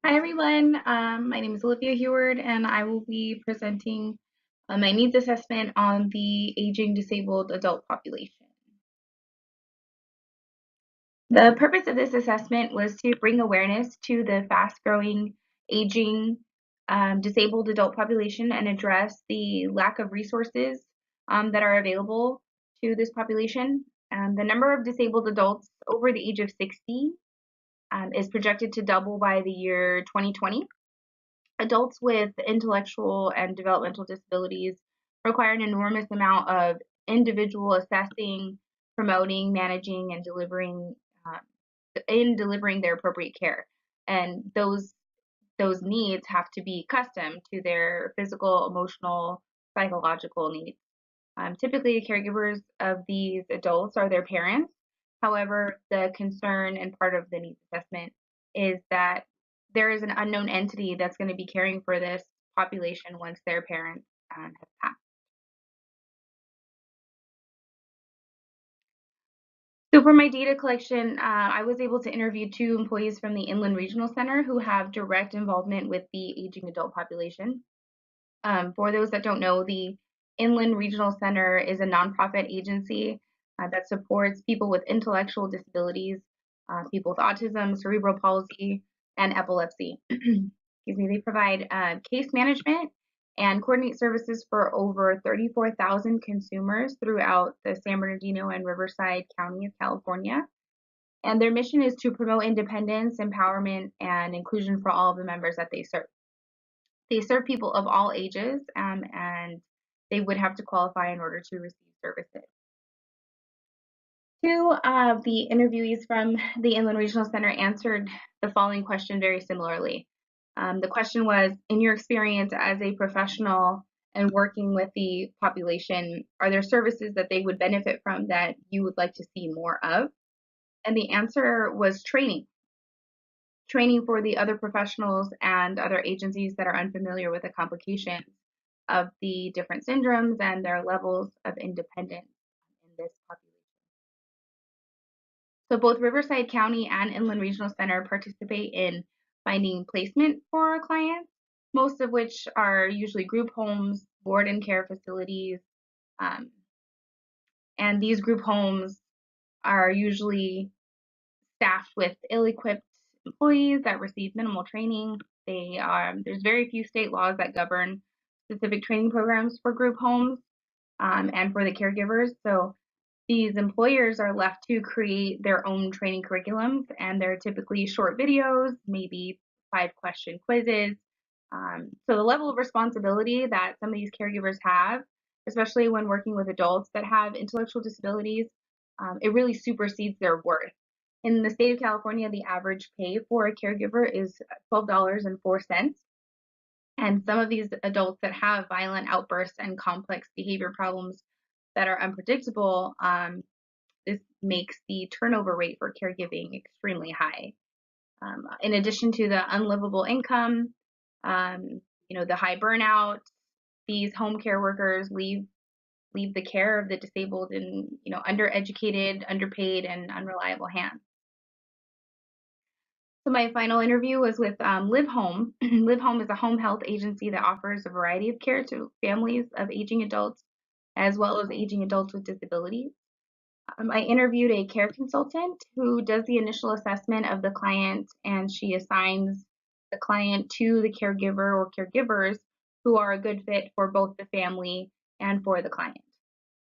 Hi everyone, my name is Olivia Heward and I will be presenting my needs assessment on the aging disabled adult population. The purpose of this assessment was to bring awareness to the fast-growing aging disabled adult population and address the lack of resources that are available to this population. The number of disabled adults over the age of 60 is projected to double by the year 2020. Adults with intellectual and developmental disabilities require an enormous amount of individual assessing, promoting, managing, and delivering their appropriate care. And those needs have to be custom to their physical, emotional, psychological needs. Typically, the caregivers of these adults are their parents. However, the concern and part of the needs assessment is that there is an unknown entity that's going to be caring for this population once their parents have passed. So for my data collection, I was able to interview 2 employees from the Inland Regional Center who have direct involvement with the aging adult population. For those that don't know, the Inland Regional Center is a nonprofit agency that supports people with intellectual disabilities, people with autism, cerebral palsy, and epilepsy. Excuse me. They provide case management and coordinate services for over 34,000 consumers throughout the San Bernardino and Riverside County of California. And their mission is to promote independence, empowerment, and inclusion for all of the members that they serve. They serve people of all ages, and they would have to qualify in order to receive services. 2 of the interviewees from the Inland Regional Center answered the following question very similarly. The question was, in your experience as a professional and working with the population, are there services that they would benefit from that you would like to see more of? And the answer was training. Training for the other professionals and other agencies that are unfamiliar with the complications of the different syndromes and their levels of independence in this population. So both Riverside County and Inland Regional Center participate in finding placement for our clients, most of which are usually group homes, board and care facilities, um, and these group homes are usually staffed with ill-equipped employees that receive minimal training. There's very few state laws that govern specific training programs for group homes and for the caregivers. So these employers are left to create their own training curriculums, and they're typically short videos, maybe 5-question quizzes. So the level of responsibility that some of these caregivers have, especially when working with adults that have intellectual disabilities, it really supersedes their worth. In the state of California, the average pay for a caregiver is $12.04. And some of these adults that have violent outbursts and complex behavior problems that are unpredictable, this makes the turnover rate for caregiving extremely high. In addition to the unlivable income, the high burnout, these home care workers leave the care of the disabled in undereducated, underpaid, and unreliable hands. So my final interview was with Live Home. Live Home is a home health agency that offers a variety of care to families of aging adults as well as aging adults with disabilities. I interviewed a care consultant who does the initial assessment of the client, and she assigns the client to the caregiver or caregivers who are a good fit for both the family and for the client.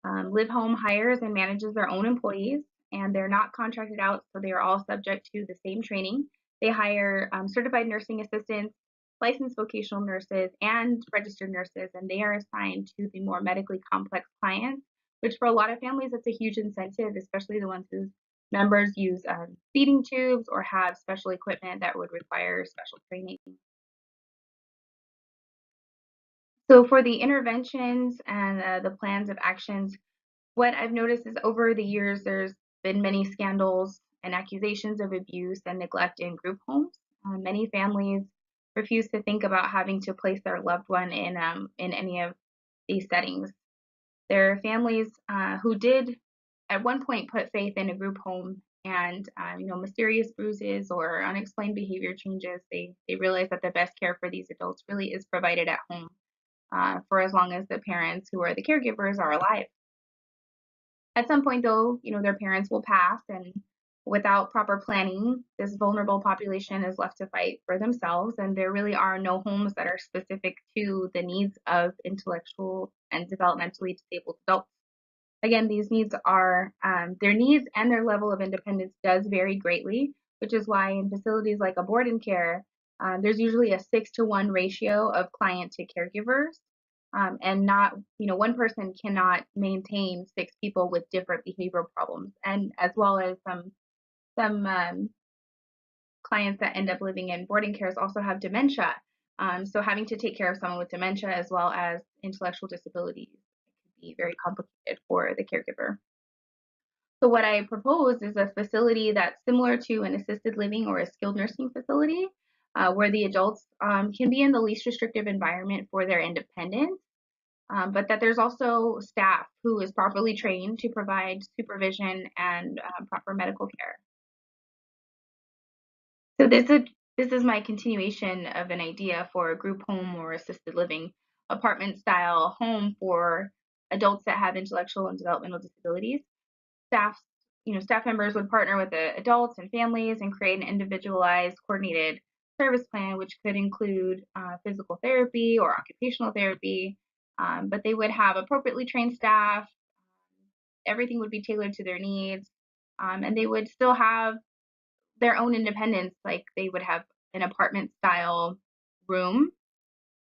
Live Home hires and manages their own employees, and they're not contracted out, so they are all subject to the same training. They hire certified nursing assistants, licensed vocational nurses, and registered nurses, and they are assigned to the more medically complex clients, which for a lot of families, it's a huge incentive, especially the ones whose members use feeding tubes or have special equipment that would require special training. So for the interventions and the plans of actions, what I've noticed is over the years, there's been many scandals and accusations of abuse and neglect in group homes. Many families refuse to think about having to place their loved one in any of these settings. There are families who did at one point put faith in a group home and mysterious bruises or unexplained behavior changes, they realize that the best care for these adults really is provided at home for as long as the parents who are the caregivers are alive. At some point, though, their parents will pass, and without proper planning, this vulnerable population is left to fight for themselves, and there really are no homes that are specific to the needs of intellectual and developmentally disabled adults. Again, these needs are their needs and their level of independence does vary greatly, which is why in facilities like a board and care, there's usually a 6-to-1 ratio of client to caregivers, and not, one person cannot maintain 6 people with different behavioral problems, and as well as some clients that end up living in boarding cares also have dementia. So having to take care of someone with dementia as well as intellectual disabilities can be very complicated for the caregiver. So what I propose is a facility that's similar to an assisted living or a skilled nursing facility, where the adults can be in the least restrictive environment for their independence, but that there's also staff who is properly trained to provide supervision and proper medical care. So this is my continuation of an idea for a group home or assisted living apartment style home for adults that have intellectual and developmental disabilities. Staff, staff members would partner with the adults and families and create an individualized, coordinated service plan, which could include physical therapy or occupational therapy. But they would have appropriately trained staff. Everything would be tailored to their needs, and they would still have their own independence. Like they would have an apartment style room,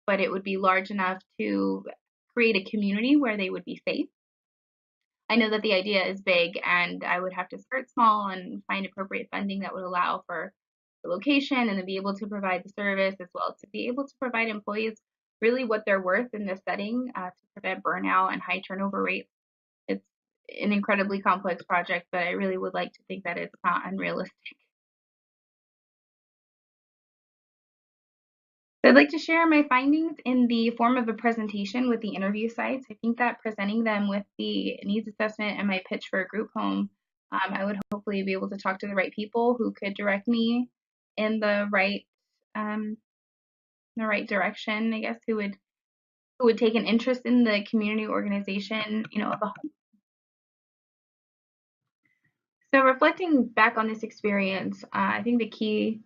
but it would be large enough to create a community where they would be safe. I know that the idea is big, and I would have to start small and find appropriate funding that would allow for the location and to be able to provide the service, as well as to be able to provide employees really what they're worth in this setting, to prevent burnout and high turnover rates. It's an incredibly complex project, but I really would like to think that it's not unrealistic. So I'd like to share my findings in the form of a presentation with the interview sites. I think that presenting them with the needs assessment and my pitch for a group home, I would hopefully be able to talk to the right people who could direct me in um, the right direction. I guess who would take an interest in the community organization, of a home. So reflecting back on this experience, I think the key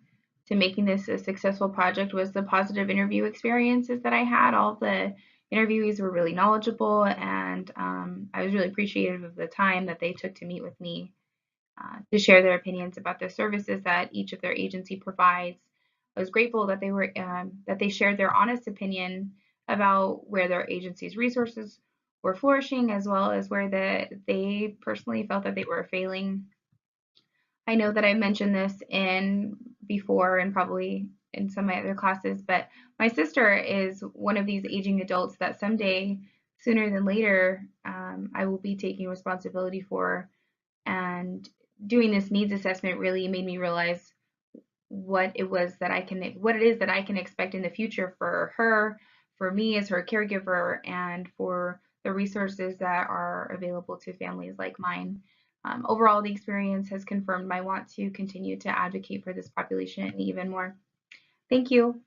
to making this a successful project was the positive interview experiences that I had. All of the interviewees were really knowledgeable, and I was really appreciative of the time that they took to meet with me to share their opinions about the services that each of their agency provides. I was grateful that they shared their honest opinion about where their agency's resources were flourishing, as well as where they personally felt that they were failing. I know that I mentioned this in before and probably in some of my other classes, but my sister is one of these aging adults that someday, sooner than later, I will be taking responsibility for. And doing this needs assessment really made me realize what it is that I can expect in the future for her, for me as her caregiver, and for the resources that are available to families like mine. Overall, the experience has confirmed my want to continue to advocate for this population even more. Thank you.